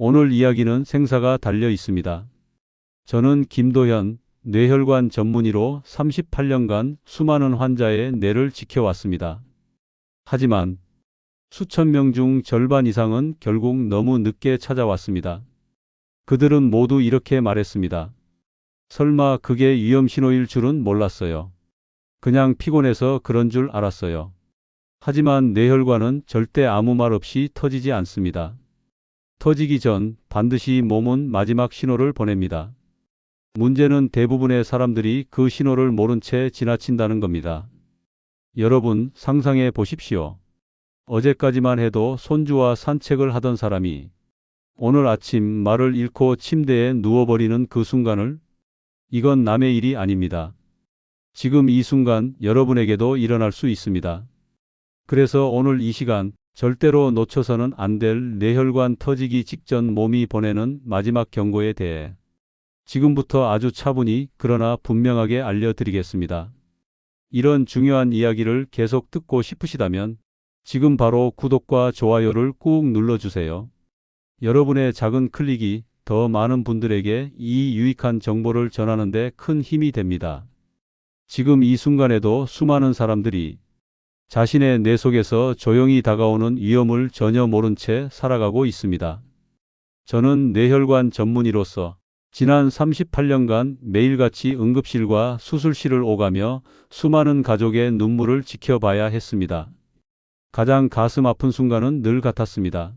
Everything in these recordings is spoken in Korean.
오늘 이야기는 생사가 달려 있습니다. 저는 김도현, 뇌혈관 전문의로 38년간 수많은 환자의 뇌를 지켜왔습니다. 하지만 수천 명 중 절반 이상은 결국 너무 늦게 찾아왔습니다. 그들은 모두 이렇게 말했습니다. 설마 그게 위험 신호일 줄은 몰랐어요. 그냥 피곤해서 그런 줄 알았어요. 하지만 뇌혈관은 절대 아무 말 없이 터지지 않습니다. 터지기 전 반드시 몸은 마지막 신호를 보냅니다. 문제는 대부분의 사람들이 그 신호를 모른 채 지나친다는 겁니다. 여러분 상상해 보십시오. 어제까지만 해도 손주와 산책을 하던 사람이 오늘 아침 말을 잃고 침대에 누워버리는 그 순간을, 이건 남의 일이 아닙니다. 지금 이 순간 여러분에게도 일어날 수 있습니다. 그래서 오늘 이 시간 절대로 놓쳐서는 안 될 뇌혈관 터지기 직전 몸이 보내는 마지막 경고에 대해 지금부터 아주 차분히 그러나 분명하게 알려드리겠습니다. 이런 중요한 이야기를 계속 듣고 싶으시다면 지금 바로 구독과 좋아요를 꾹 눌러주세요. 여러분의 작은 클릭이 더 많은 분들에게 이 유익한 정보를 전하는 데 큰 힘이 됩니다. 지금 이 순간에도 수많은 사람들이 자신의 뇌 속에서 조용히 다가오는 위험을 전혀 모른 채 살아가고 있습니다. 저는 뇌혈관 전문의로서 지난 38년간 매일같이 응급실과 수술실을 오가며 수많은 가족의 눈물을 지켜봐야 했습니다. 가장 가슴 아픈 순간은 늘 같았습니다.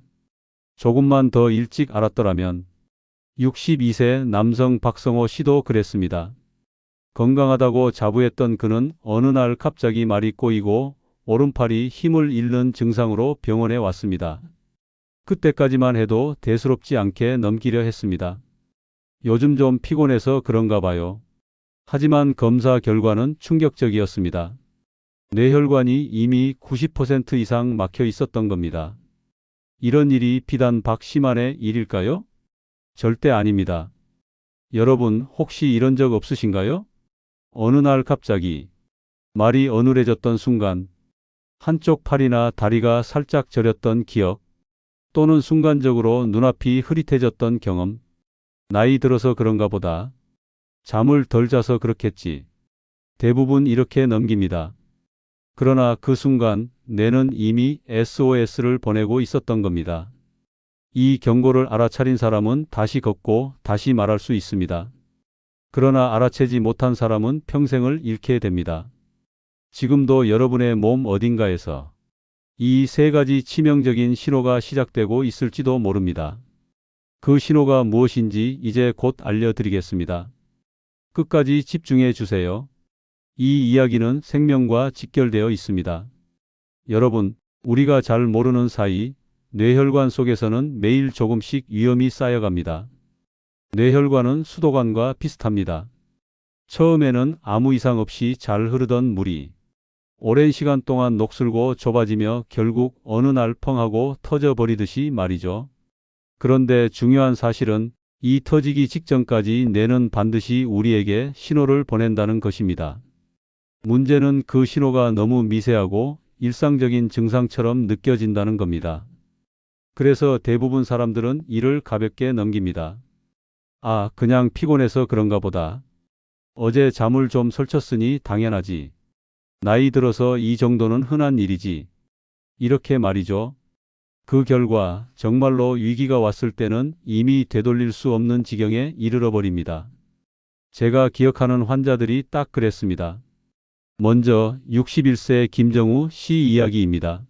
조금만 더 일찍 알았더라면. 62세 남성 박성호 씨도 그랬습니다. 건강하다고 자부했던 그는 어느 날 갑자기 말이 꼬이고 오른팔이 힘을 잃는 증상으로 병원에 왔습니다. 그때까지만 해도 대수롭지 않게 넘기려 했습니다. 요즘 좀 피곤해서 그런가 봐요. 하지만 검사 결과는 충격적이었습니다. 뇌혈관이 이미 90% 이상 막혀 있었던 겁니다. 이런 일이 비단 박 씨만의 일일까요? 절대 아닙니다. 여러분 혹시 이런 적 없으신가요? 어느 날 갑자기 말이 어눌해졌던 순간, 한쪽 팔이나 다리가 살짝 저렸던 기억, 또는 순간적으로 눈앞이 흐릿해졌던 경험. 나이 들어서 그런가 보다. 잠을 덜 자서 그렇겠지. 대부분 이렇게 넘깁니다. 그러나 그 순간 뇌는 이미 SOS를 보내고 있었던 겁니다. 이 경고를 알아차린 사람은 다시 걷고 다시 말할 수 있습니다. 그러나 알아채지 못한 사람은 평생을 잃게 됩니다. 지금도 여러분의 몸 어딘가에서 이 세 가지 치명적인 신호가 시작되고 있을지도 모릅니다. 그 신호가 무엇인지 이제 곧 알려드리겠습니다. 끝까지 집중해 주세요. 이 이야기는 생명과 직결되어 있습니다. 여러분, 우리가 잘 모르는 사이 뇌혈관 속에서는 매일 조금씩 위험이 쌓여갑니다. 뇌혈관은 수도관과 비슷합니다. 처음에는 아무 이상 없이 잘 흐르던 물이 오랜 시간 동안 녹슬고 좁아지며 결국 어느 날 펑하고 터져버리듯이 말이죠. 그런데 중요한 사실은 이 터지기 직전까지 뇌는 반드시 우리에게 신호를 보낸다는 것입니다. 문제는 그 신호가 너무 미세하고 일상적인 증상처럼 느껴진다는 겁니다. 그래서 대부분 사람들은 이를 가볍게 넘깁니다. 아, 그냥 피곤해서 그런가 보다. 어제 잠을 좀 설쳤으니 당연하지. 나이 들어서 이 정도는 흔한 일이지. 이렇게 말이죠. 그 결과 정말로 위기가 왔을 때는 이미 되돌릴 수 없는 지경에 이르러 버립니다. 제가 기억하는 환자들이 딱 그랬습니다. 먼저 61세 김정우 씨 이야기입니다.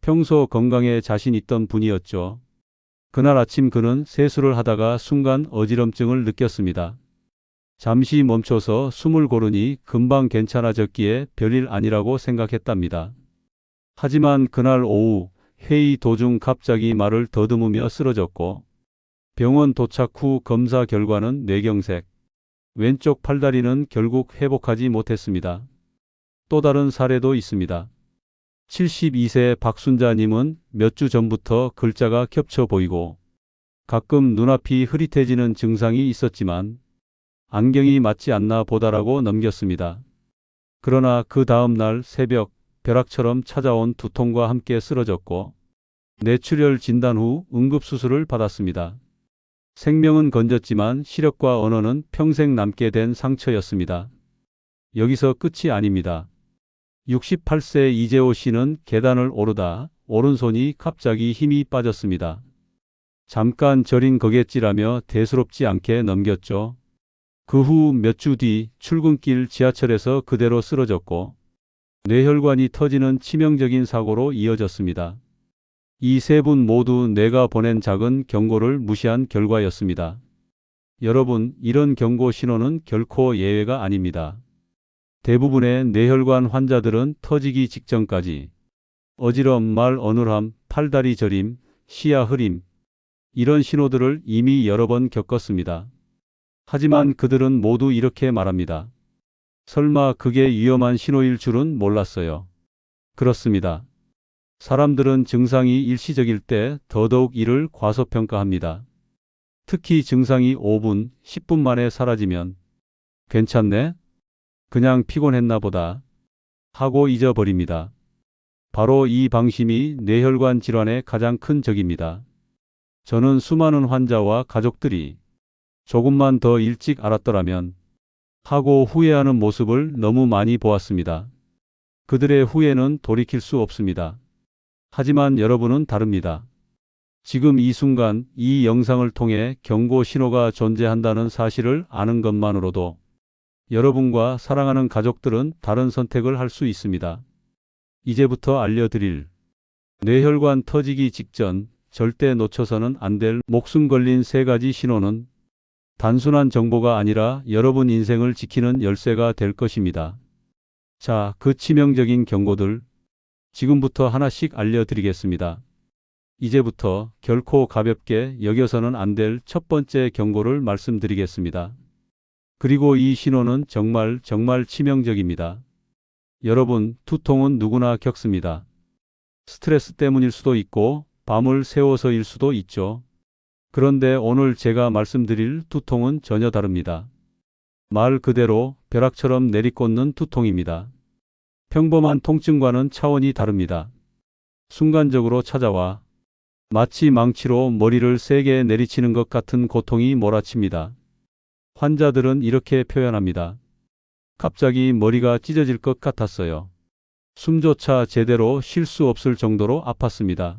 평소 건강에 자신 있던 분이었죠. 그날 아침 그는 세수를 하다가 순간 어지럼증을 느꼈습니다. 잠시 멈춰서 숨을 고르니 금방 괜찮아졌기에 별일 아니라고 생각했답니다. 하지만 그날 오후 회의 도중 갑자기 말을 더듬으며 쓰러졌고, 병원 도착 후 검사 결과는 뇌경색, 왼쪽 팔다리는 결국 회복하지 못했습니다. 또 다른 사례도 있습니다. 72세 박순자님은 몇 주 전부터 글자가 겹쳐 보이고 가끔 눈앞이 흐릿해지는 증상이 있었지만 안경이 맞지 않나 보다라고 넘겼습니다. 그러나 그 다음 날 새벽 벼락처럼 찾아온 두통과 함께 쓰러졌고 뇌출혈 진단 후 응급수술을 받았습니다. 생명은 건졌지만 시력과 언어는 평생 남게 된 상처였습니다. 여기서 끝이 아닙니다. 68세 이재호 씨는 계단을 오르다 오른손이 갑자기 힘이 빠졌습니다. 잠깐 저린 거겠지라며 대수롭지 않게 넘겼죠. 그 후 몇 주 뒤 출근길 지하철에서 그대로 쓰러졌고 뇌혈관이 터지는 치명적인 사고로 이어졌습니다. 이 세 분 모두 뇌가 보낸 작은 경고를 무시한 결과였습니다. 여러분, 이런 경고 신호는 결코 예외가 아닙니다. 대부분의 뇌혈관 환자들은 터지기 직전까지 어지럼, 말 어눌함, 팔다리 저림, 시야 흐림, 이런 신호들을 이미 여러 번 겪었습니다. 하지만 그들은 모두 이렇게 말합니다. 설마 그게 위험한 신호일 줄은 몰랐어요. 그렇습니다. 사람들은 증상이 일시적일 때 더더욱 이를 과소평가합니다. 특히 증상이 5분, 10분 만에 사라지면 괜찮네? 그냥 피곤했나 보다 하고 잊어버립니다. 바로 이 방심이 뇌혈관 질환의 가장 큰 적입니다. 저는 수많은 환자와 가족들이 조금만 더 일찍 알았더라면 하고 후회하는 모습을 너무 많이 보았습니다. 그들의 후회는 돌이킬 수 없습니다. 하지만 여러분은 다릅니다. 지금 이 순간 이 영상을 통해 경고 신호가 존재한다는 사실을 아는 것만으로도 여러분과 사랑하는 가족들은 다른 선택을 할 수 있습니다. 이제부터 알려드릴 뇌혈관 터지기 직전 절대 놓쳐서는 안 될 목숨 걸린 세 가지 신호는 단순한 정보가 아니라 여러분 인생을 지키는 열쇠가 될 것입니다. 자, 그 치명적인 경고들 지금부터 하나씩 알려드리겠습니다. 이제부터 결코 가볍게 여겨서는 안 될 첫 번째 경고를 말씀드리겠습니다. 그리고 이 신호는 정말 치명적입니다. 여러분, 두통은 누구나 겪습니다. 스트레스 때문일 수도 있고 밤을 새워서일 수도 있죠. 그런데 오늘 제가 말씀드릴 두통은 전혀 다릅니다. 말 그대로 벼락처럼 내리꽂는 두통입니다. 평범한 통증과는 차원이 다릅니다. 순간적으로 찾아와 마치 망치로 머리를 세게 내리치는 것 같은 고통이 몰아칩니다. 환자들은 이렇게 표현합니다. 갑자기 머리가 찢어질 것 같았어요. 숨조차 제대로 쉴 수 없을 정도로 아팠습니다.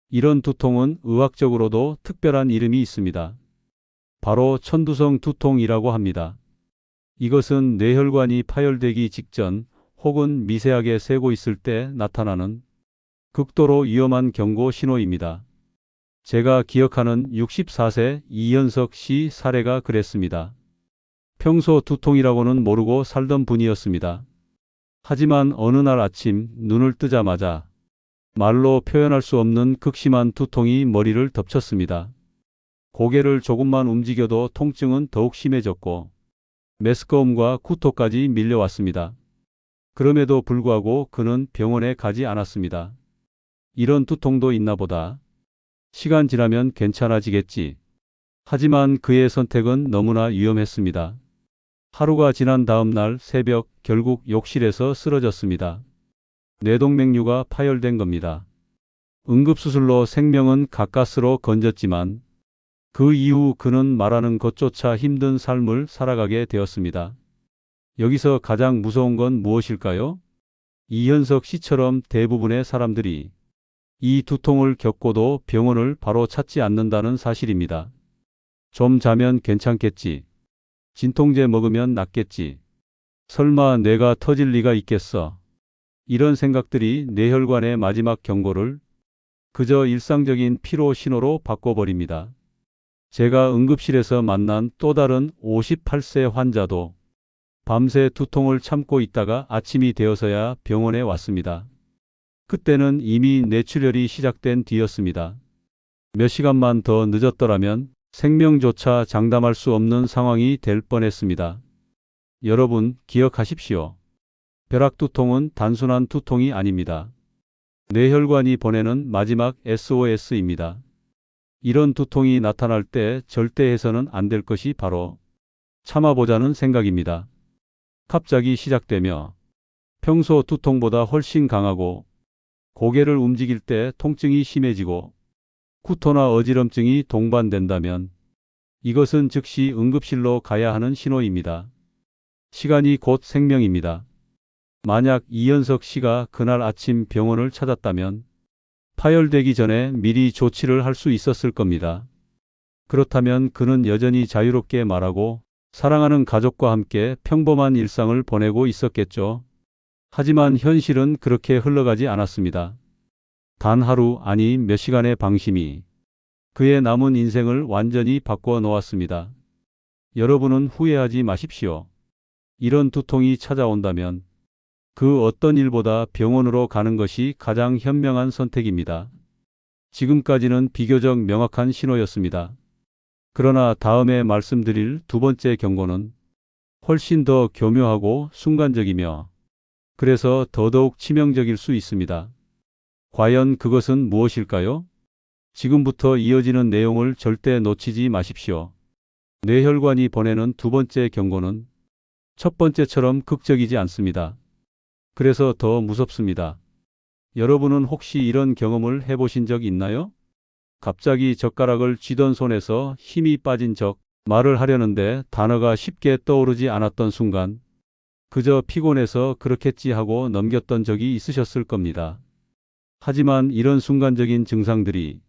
이런 두통은 의학적으로도 특별한 이름이 있습니다. 바로 천두성 두통이라고 합니다. 이것은 뇌혈관이 파열되기 직전 혹은 미세하게 새고 있을 때 나타나는 극도로 위험한 경고 신호입니다. 제가 기억하는 64세 이현석 씨 사례가 그랬습니다. 평소 두통이라고는 모르고 살던 분이었습니다. 하지만 어느 날 아침 눈을 뜨자마자 말로 표현할 수 없는 극심한 두통이 머리를 덮쳤습니다. 고개를 조금만 움직여도 통증은 더욱 심해졌고 메스꺼움과 구토까지 밀려왔습니다. 그럼에도 불구하고 그는 병원에 가지 않았습니다. 이런 두통도 있나 보다. 시간 지나면 괜찮아지겠지. 하지만 그의 선택은 너무나 위험했습니다. 하루가 지난 다음 날 새벽 결국 욕실에서 쓰러졌습니다. 뇌동맥류가 파열된 겁니다. 응급수술로 생명은 가까스로 건졌지만 그 이후 그는 말하는 것조차 힘든 삶을 살아가게 되었습니다. 여기서 가장 무서운 건 무엇일까요? 이현석 씨처럼 대부분의 사람들이 이 두통을 겪고도 병원을 바로 찾지 않는다는 사실입니다. 좀 자면 괜찮겠지. 진통제 먹으면 낫겠지. 설마 뇌가 터질 리가 있겠어. 이런 생각들이 뇌혈관의 마지막 경고를 그저 일상적인 피로 신호로 바꿔버립니다. 제가 응급실에서 만난 또 다른 58세 환자도 밤새 두통을 참고 있다가 아침이 되어서야 병원에 왔습니다. 그때는 이미 뇌출혈이 시작된 뒤였습니다. 몇 시간만 더 늦었더라면 생명조차 장담할 수 없는 상황이 될 뻔했습니다. 여러분, 기억하십시오. 벼락두통은 단순한 두통이 아닙니다. 뇌혈관이 보내는 마지막 SOS입니다. 이런 두통이 나타날 때 절대 해서는 안 될 것이 바로 참아보자는 생각입니다. 갑자기 시작되며 평소 두통보다 훨씬 강하고 고개를 움직일 때 통증이 심해지고 구토나 어지럼증이 동반된다면 이것은 즉시 응급실로 가야 하는 신호입니다. 시간이 곧 생명입니다. 만약 이현석 씨가 그날 아침 병원을 찾았다면 파열되기 전에 미리 조치를 할 수 있었을 겁니다. 그렇다면 그는 여전히 자유롭게 말하고 사랑하는 가족과 함께 평범한 일상을 보내고 있었겠죠. 하지만 현실은 그렇게 흘러가지 않았습니다. 단 하루, 아니 몇 시간의 방심이 그의 남은 인생을 완전히 바꿔 놓았습니다. 여러분은 후회하지 마십시오. 이런 두통이 찾아온다면 그 어떤 일보다 병원으로 가는 것이 가장 현명한 선택입니다. 지금까지는 비교적 명확한 신호였습니다. 그러나 다음에 말씀드릴 두 번째 경고는 훨씬 더 교묘하고 순간적이며 그래서 더더욱 치명적일 수 있습니다. 과연 그것은 무엇일까요? 지금부터 이어지는 내용을 절대 놓치지 마십시오. 뇌혈관이 보내는 두 번째 경고는 첫 번째처럼 극적이지 않습니다. 그래서 더 무섭습니다. 여러분은 혹시 이런 경험을 해보신 적 있나요? 갑자기 젓가락을 쥐던 손에서 힘이 빠진 적, 말을 하려는데 단어가 쉽게 떠오르지 않았던 순간, 그저 피곤해서 그렇겠지 하고 넘겼던 적이 있으셨을 겁니다. 하지만 이런 순간적인 증상들이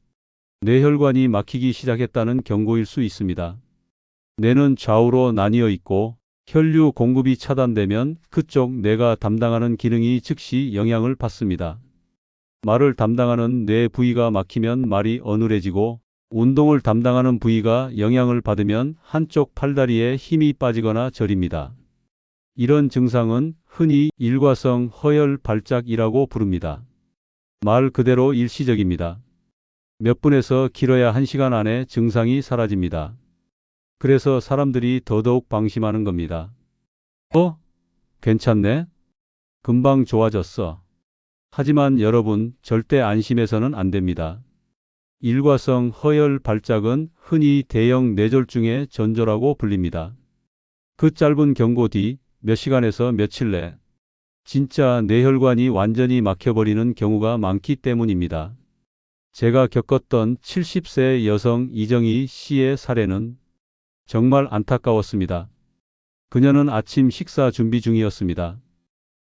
뇌혈관이 막히기 시작했다는 경고일 수 있습니다. 뇌는 좌우로 나뉘어 있고 혈류 공급이 차단되면 그쪽 뇌가 담당하는 기능이 즉시 영향을 받습니다. 말을 담당하는 뇌 부위가 막히면 말이 어눌해지고 운동을 담당하는 부위가 영향을 받으면 한쪽 팔다리에 힘이 빠지거나 저립니다. 이런 증상은 흔히 일과성 허혈 발작이라고 부릅니다. 말 그대로 일시적입니다. 몇 분에서 길어야 1시간 안에 증상이 사라집니다. 그래서 사람들이 더더욱 방심하는 겁니다. 괜찮네? 금방 좋아졌어. 하지만 여러분, 절대 안심해서는 안 됩니다. 일과성 허혈 발작은 흔히 대형 뇌졸중의 전조라고 불립니다. 그 짧은 경고 뒤 몇 시간에서 며칠 내 진짜 뇌혈관이 완전히 막혀버리는 경우가 많기 때문입니다. 제가 겪었던 70세 여성 이정희 씨의 사례는 정말 안타까웠습니다. 그녀는 아침 식사 준비 중이었습니다.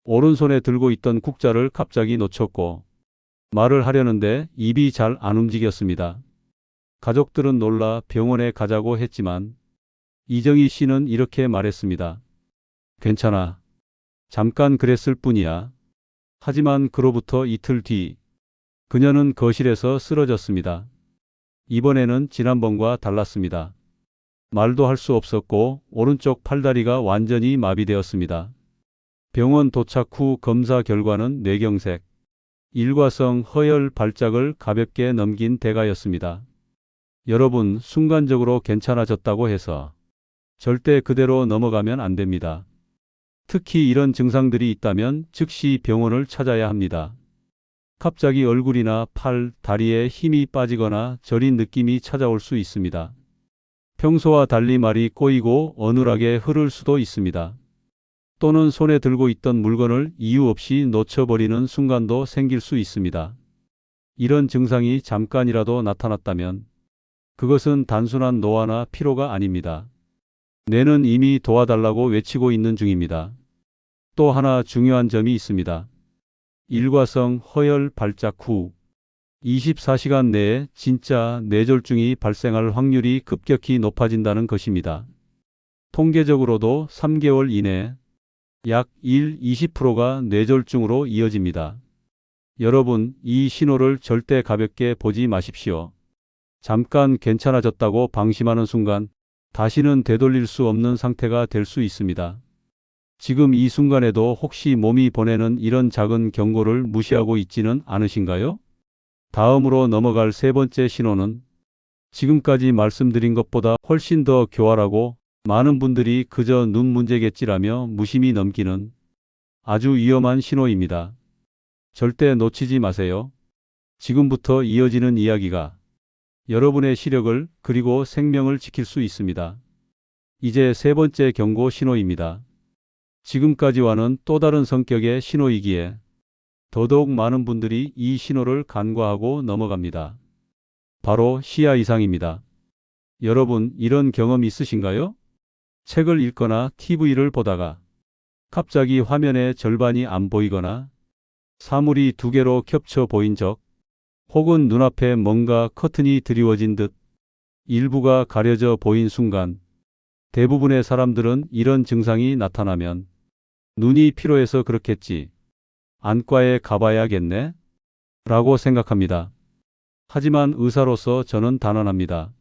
오른손에 들고 있던 국자를 갑자기 놓쳤고 말을 하려는데 입이 잘 안 움직였습니다. 가족들은 놀라 병원에 가자고 했지만 이정희 씨는 이렇게 말했습니다. 괜찮아. 잠깐 그랬을 뿐이야. 하지만 그로부터 이틀 뒤 그녀는 거실에서 쓰러졌습니다. 이번에는 지난번과 달랐습니다. 말도 할 수 없었고 오른쪽 팔다리가 완전히 마비되었습니다. 병원 도착 후 검사 결과는 뇌경색, 일과성 허혈 발작을 가볍게 넘긴 대가였습니다. 여러분, 순간적으로 괜찮아졌다고 해서 절대 그대로 넘어가면 안 됩니다. 특히 이런 증상들이 있다면 즉시 병원을 찾아야 합니다. 갑자기 얼굴이나 팔, 다리에 힘이 빠지거나 저린 느낌이 찾아올 수 있습니다. 평소와 달리 말이 꼬이고 어눌하게 흐를 수도 있습니다. 또는 손에 들고 있던 물건을 이유 없이 놓쳐버리는 순간도 생길 수 있습니다. 이런 증상이 잠깐이라도 나타났다면 그것은 단순한 노화나 피로가 아닙니다. 뇌는 이미 도와달라고 외치고 있는 중입니다. 또 하나 중요한 점이 있습니다. 일과성 허혈 발작 후 24시간 내에 진짜 뇌졸중이 발생할 확률이 급격히 높아진다는 것입니다. 통계적으로도 3개월 이내 약 20%가 뇌졸중으로 이어집니다. 여러분, 이 신호를 절대 가볍게 보지 마십시오. 잠깐 괜찮아졌다고 방심하는 순간 다시는 되돌릴 수 없는 상태가 될 수 있습니다. 지금 이 순간에도 혹시 몸이 보내는 이런 작은 경고를 무시하고 있지는 않으신가요? 다음으로 넘어갈 세 번째 신호는 지금까지 말씀드린 것보다 훨씬 더 교활하고 많은 분들이 그저 눈 문제겠지라며 무심히 넘기는 아주 위험한 신호입니다. 절대 놓치지 마세요. 지금부터 이어지는 이야기가 여러분의 시력을 그리고 생명을 지킬 수 있습니다. 이제 세 번째 경고 신호입니다. 지금까지와는 또 다른 성격의 신호이기에 더더욱 많은 분들이 이 신호를 간과하고 넘어갑니다. 바로 시야 이상입니다. 여러분, 이런 경험 있으신가요? 책을 읽거나 TV를 보다가 갑자기 화면의 절반이 안 보이거나 사물이 두 개로 겹쳐 보인 적, 혹은 눈앞에 뭔가 커튼이 드리워진 듯 일부가 가려져 보인 순간, 대부분의 사람들은 이런 증상이 나타나면 눈이 피로해서 그렇겠지, 안과에 가봐야겠네? 라고 생각합니다. 하지만 의사로서 저는 단언합니다.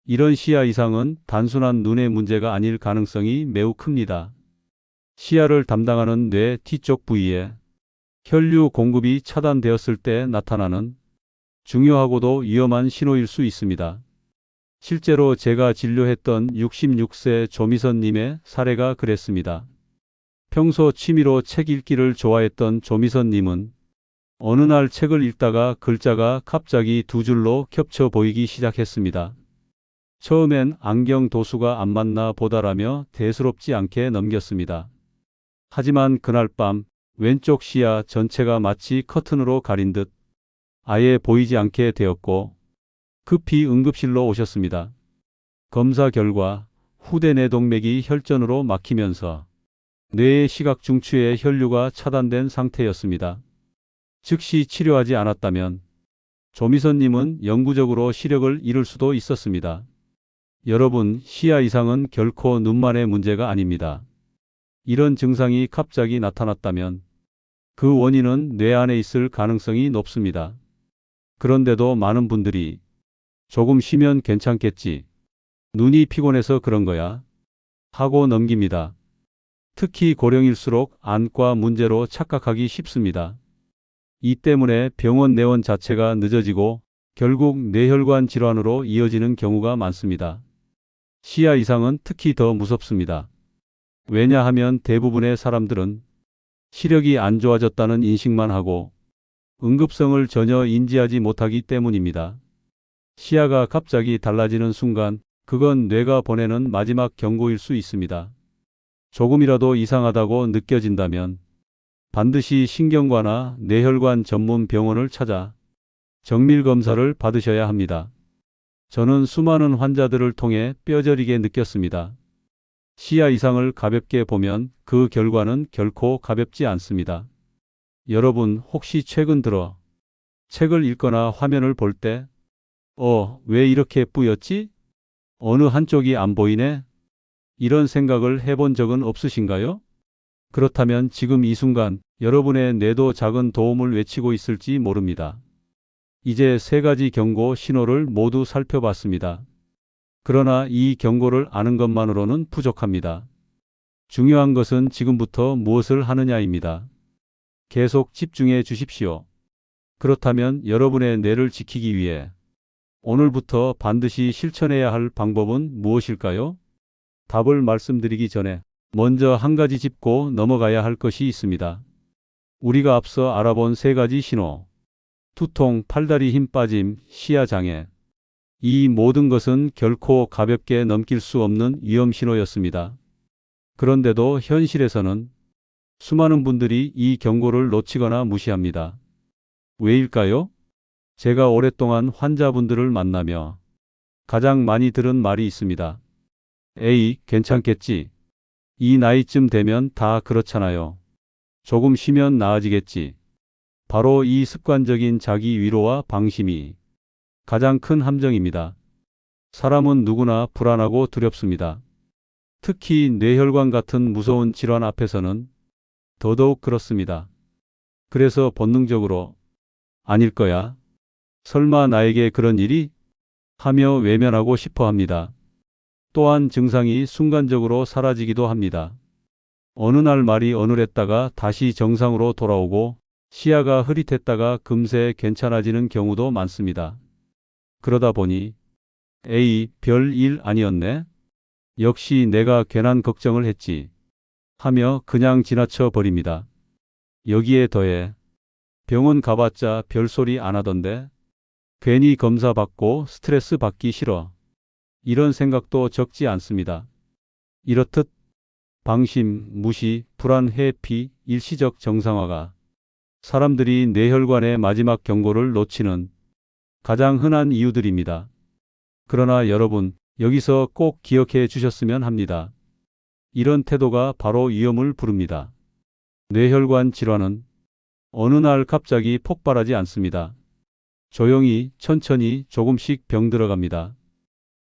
이런 시야 이상은 단순한 눈의 문제가 아닐 가능성이 매우 큽니다. 시야를 담당하는 뇌 뒤쪽 부위에 혈류 공급이 차단되었을 때 나타나는 중요하고도 위험한 신호일 수 있습니다. 실제로 제가 진료했던 66세 조미선님의 사례가 그랬습니다. 평소 취미로 책 읽기를 좋아했던 조미선님은 어느 날 책을 읽다가 글자가 갑자기 두 줄로 겹쳐 보이기 시작했습니다. 처음엔 안경 도수가 안 맞나 보다라며 대수롭지 않게 넘겼습니다. 하지만 그날 밤 왼쪽 시야 전체가 마치 커튼으로 가린 듯 아예 보이지 않게 되었고 급히 응급실로 오셨습니다. 검사 결과 후대 뇌동맥이 혈전으로 막히면서 뇌의 시각 중추의 혈류가 차단된 상태였습니다. 즉시 치료하지 않았다면 조미선님은 영구적으로 시력을 잃을 수도 있었습니다. 여러분, 시야 이상은 결코 눈만의 문제가 아닙니다. 이런 증상이 갑자기 나타났다면 그 원인은 뇌 안에 있을 가능성이 높습니다. 그런데도 많은 분들이 조금 쉬면 괜찮겠지, 눈이 피곤해서 그런 거야 하고 넘깁니다. 특히 고령일수록 안과 문제로 착각하기 쉽습니다. 이 때문에 병원 내원 자체가 늦어지고 결국 뇌혈관 질환으로 이어지는 경우가 많습니다. 시야 이상은 특히 더 무섭습니다. 왜냐하면 대부분의 사람들은 시력이 안 좋아졌다는 인식만 하고 응급성을 전혀 인지하지 못하기 때문입니다. 시야가 갑자기 달라지는 순간 그건 뇌가 보내는 마지막 경고일 수 있습니다. 조금이라도 이상하다고 느껴진다면 반드시 신경과나 뇌혈관 전문 병원을 찾아 정밀 검사를 받으셔야 합니다. 저는 수많은 환자들을 통해 뼈저리게 느꼈습니다. 시야 이상을 가볍게 보면 그 결과는 결코 가볍지 않습니다. 여러분, 혹시 최근 들어 책을 읽거나 화면을 볼 때 왜 이렇게 뿌옇지? 어느 한쪽이 안 보이네? 이런 생각을 해본 적은 없으신가요? 그렇다면 지금 이 순간 여러분의 뇌도 작은 도움을 외치고 있을지 모릅니다. 이제 세 가지 경고 신호를 모두 살펴봤습니다. 그러나 이 경고를 아는 것만으로는 부족합니다. 중요한 것은 지금부터 무엇을 하느냐입니다. 계속 집중해 주십시오. 그렇다면 여러분의 뇌를 지키기 위해 오늘부터 반드시 실천해야 할 방법은 무엇일까요? 답을 말씀드리기 전에 먼저 한 가지 짚고 넘어가야 할 것이 있습니다. 우리가 앞서 알아본 세 가지 신호, 두통, 팔다리 힘 빠짐, 시야 장애, 이 모든 것은 결코 가볍게 넘길 수 없는 위험 신호였습니다. 그런데도 현실에서는 수많은 분들이 이 경고를 놓치거나 무시합니다. 왜일까요? 제가 오랫동안 환자분들을 만나며 가장 많이 들은 말이 있습니다. 에이, 괜찮겠지. 이 나이쯤 되면 다 그렇잖아요. 조금 쉬면 나아지겠지. 바로 이 습관적인 자기 위로와 방심이 가장 큰 함정입니다. 사람은 누구나 불안하고 두렵습니다. 특히 뇌혈관 같은 무서운 질환 앞에서는 더더욱 그렇습니다. 그래서 본능적으로 아닐 거야, 설마 나에게 그런 일이? 하며 외면하고 싶어 합니다. 또한 증상이 순간적으로 사라지기도 합니다. 어느 날 말이 어눌했다가 다시 정상으로 돌아오고 시야가 흐릿했다가 금세 괜찮아지는 경우도 많습니다. 그러다 보니 에이, 별 일 아니었네? 역시 내가 괜한 걱정을 했지 하며 그냥 지나쳐 버립니다. 여기에 더해 병원 가봤자 별소리 안 하던데, 괜히 검사 받고 스트레스 받기 싫어, 이런 생각도 적지 않습니다. 이렇듯 방심, 무시, 불안, 회피, 일시적 정상화가 사람들이 뇌혈관의 마지막 경고를 놓치는 가장 흔한 이유들입니다. 그러나 여러분, 여기서 꼭 기억해 주셨으면 합니다. 이런 태도가 바로 위험을 부릅니다. 뇌혈관 질환은 어느 날 갑자기 폭발하지 않습니다. 조용히, 천천히 조금씩 병들어갑니다.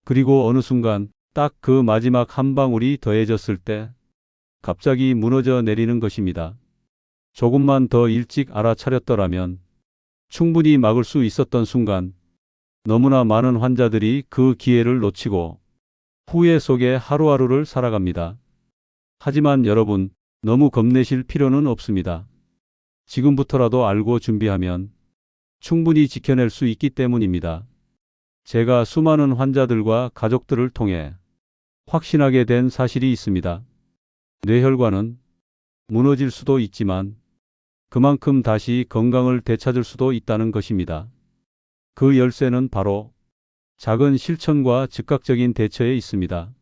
그리고 어느 순간 딱 그 마지막 한 방울이 더해졌을 때 갑자기 무너져 내리는 것입니다. 조금만 더 일찍 알아차렸더라면 충분히 막을 수 있었던 순간 너무나 많은 환자들이 그 기회를 놓치고 후회 속에 하루하루를 살아갑니다. 하지만 여러분, 너무 겁내실 필요는 없습니다. 지금부터라도 알고 준비하면 충분히 지켜낼 수 있기 때문입니다. 제가 수많은 환자들과 가족들을 통해 확신하게 된 사실이 있습니다. 뇌혈관은 무너질 수도 있지만 그만큼 다시 건강을 되찾을 수도 있다는 것입니다. 그 열쇠는 바로 작은 실천과 즉각적인 대처에 있습니다.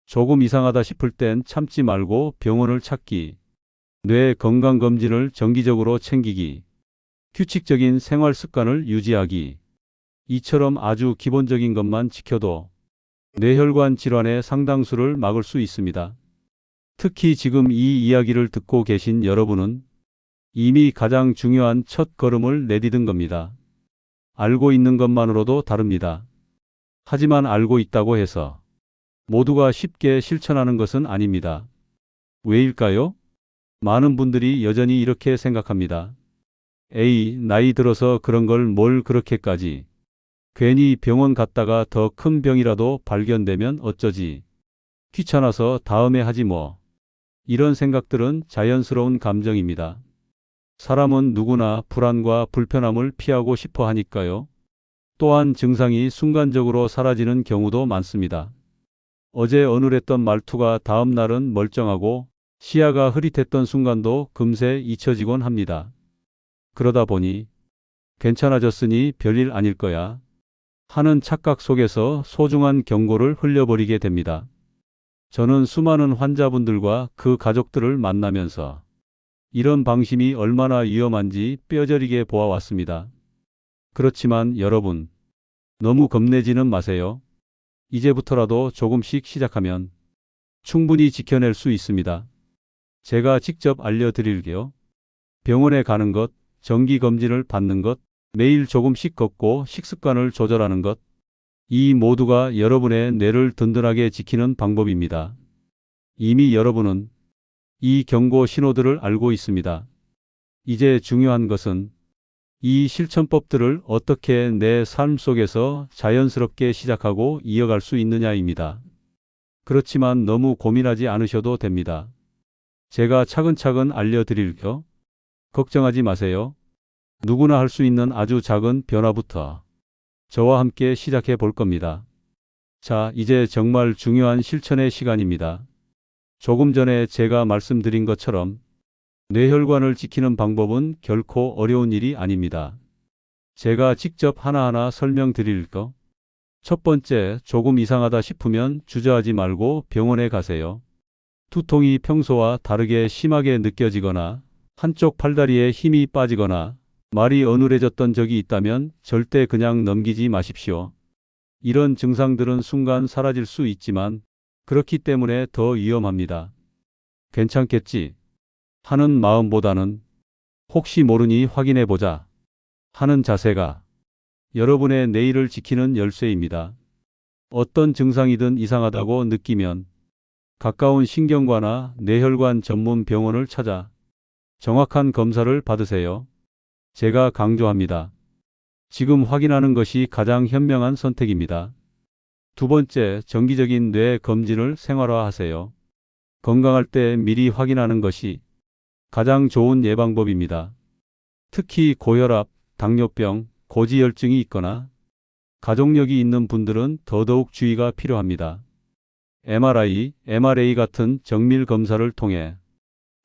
조금 이상하다 싶을 땐 참지 말고 병원을 찾기, 뇌 건강검진을 정기적으로 챙기기, 규칙적인 생활 습관을 유지하기, 이처럼 아주 기본적인 것만 지켜도 뇌혈관 질환의 상당수를 막을 수 있습니다. 특히 지금 이 이야기를 듣고 계신 여러분은 이미 가장 중요한 첫 걸음을 내디딘 겁니다. 알고 있는 것만으로도 다릅니다. 하지만 알고 있다고 해서 모두가 쉽게 실천하는 것은 아닙니다. 왜일까요? 많은 분들이 여전히 이렇게 생각합니다. 에이, 나이 들어서 그런 걸 뭘 그렇게까지. 괜히 병원 갔다가 더 큰 병이라도 발견되면 어쩌지. 귀찮아서 다음에 하지 뭐. 이런 생각들은 자연스러운 감정입니다. 사람은 누구나 불안과 불편함을 피하고 싶어 하니까요. 또한 증상이 순간적으로 사라지는 경우도 많습니다. 어제 어눌했던 말투가 다음 날은 멀쩡하고 시야가 흐릿했던 순간도 금세 잊혀지곤 합니다. 그러다 보니 괜찮아졌으니 별일 아닐 거야 하는 착각 속에서 소중한 경고를 흘려버리게 됩니다. 저는 수많은 환자분들과 그 가족들을 만나면서 이런 방심이 얼마나 위험한지 뼈저리게 보아왔습니다. 그렇지만 여러분, 너무 겁내지는 마세요. 이제부터라도 조금씩 시작하면 충분히 지켜낼 수 있습니다. 제가 직접 알려드릴게요. 병원에 가는 것, 정기검진을 받는 것, 매일 조금씩 걷고 식습관을 조절하는 것, 이 모두가 여러분의 뇌를 든든하게 지키는 방법입니다. 이미 여러분은 이 경고 신호들을 알고 있습니다. 이제 중요한 것은 이 실천법들을 어떻게 내 삶 속에서 자연스럽게 시작하고 이어갈 수 있느냐입니다. 그렇지만 너무 고민하지 않으셔도 됩니다. 제가 차근차근 알려드릴게요. 걱정하지 마세요. 누구나 할 수 있는 아주 작은 변화부터 저와 함께 시작해 볼 겁니다. 자, 이제 정말 중요한 실천의 시간입니다. 조금 전에 제가 말씀드린 것처럼 뇌혈관을 지키는 방법은 결코 어려운 일이 아닙니다. 제가 직접 하나하나 설명드릴게요. 첫 번째, 조금 이상하다 싶으면 주저하지 말고 병원에 가세요. 두통이 평소와 다르게 심하게 느껴지거나 한쪽 팔다리에 힘이 빠지거나 말이 어눌해졌던 적이 있다면 절대 그냥 넘기지 마십시오. 이런 증상들은 순간 사라질 수 있지만 그렇기 때문에 더 위험합니다. 괜찮겠지? 하는 마음보다는 혹시 모르니 확인해 보자 하는 자세가 여러분의 내일을 지키는 열쇠입니다. 어떤 증상이든 이상하다고 느끼면 가까운 신경과나 뇌혈관 전문 병원을 찾아 정확한 검사를 받으세요. 제가 강조합니다. 지금 확인하는 것이 가장 현명한 선택입니다. 두 번째, 정기적인 뇌 검진을 생활화하세요. 건강할 때 미리 확인하는 것이 가장 좋은 예방법입니다. 특히 고혈압, 당뇨병, 고지혈증이 있거나 가족력이 있는 분들은 더더욱 주의가 필요합니다. MRI, MRA 같은 정밀 검사를 통해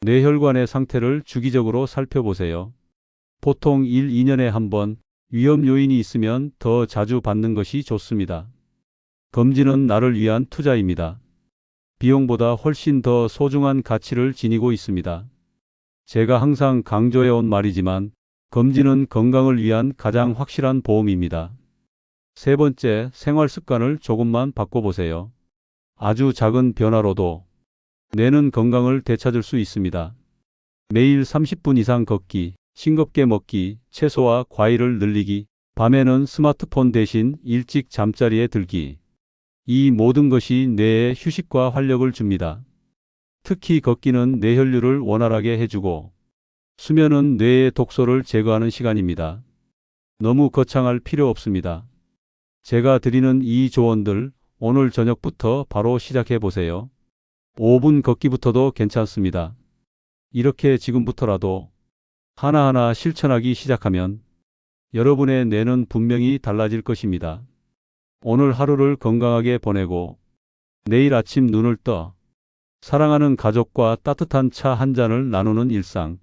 뇌혈관의 상태를 주기적으로 살펴보세요. 보통 1, 2년에 한 번, 위험 요인이 있으면 더 자주 받는 것이 좋습니다. 검진은 나를 위한 투자입니다. 비용보다 훨씬 더 소중한 가치를 지니고 있습니다. 제가 항상 강조해온 말이지만 검진은 건강을 위한 가장 확실한 보험입니다. 세 번째, 생활 습관을 조금만 바꿔보세요. 아주 작은 변화로도 뇌는 건강을 되찾을 수 있습니다. 매일 30분 이상 걷기, 싱겁게 먹기, 채소와 과일을 늘리기, 밤에는 스마트폰 대신 일찍 잠자리에 들기. 이 모든 것이 뇌에 휴식과 활력을 줍니다. 특히 걷기는 뇌혈류를 원활하게 해주고 수면은 뇌의 독소를 제거하는 시간입니다. 너무 거창할 필요 없습니다. 제가 드리는 이 조언들 오늘 저녁부터 바로 시작해 보세요. 5분 걷기부터도 괜찮습니다. 이렇게 지금부터라도 하나하나 실천하기 시작하면 여러분의 뇌는 분명히 달라질 것입니다. 오늘 하루를 건강하게 보내고 내일 아침 눈을 떠 사랑하는 가족과 따뜻한 차 한 잔을 나누는 일상.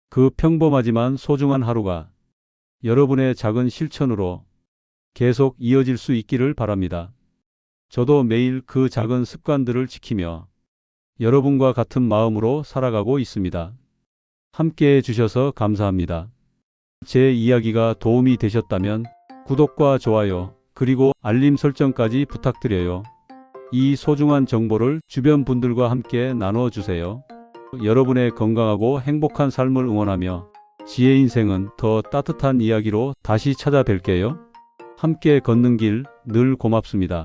그 평범하지만 소중한 하루가 여러분의 작은 실천으로 계속 이어질 수 있기를 바랍니다. 저도 매일 그 작은 습관들을 지키며 여러분과 같은 마음으로 살아가고 있습니다. 함께 해주셔서 감사합니다. 제 이야기가 도움이 되셨다면 구독과 좋아요, 그리고 알림 설정까지 부탁드려요. 이 소중한 정보를 주변 분들과 함께 나누어주세요. 여러분의 건강하고 행복한 삶을 응원하며 지혜 인생은 더 따뜻한 이야기로 다시 찾아뵐게요. 함께 걷는 길 늘 고맙습니다.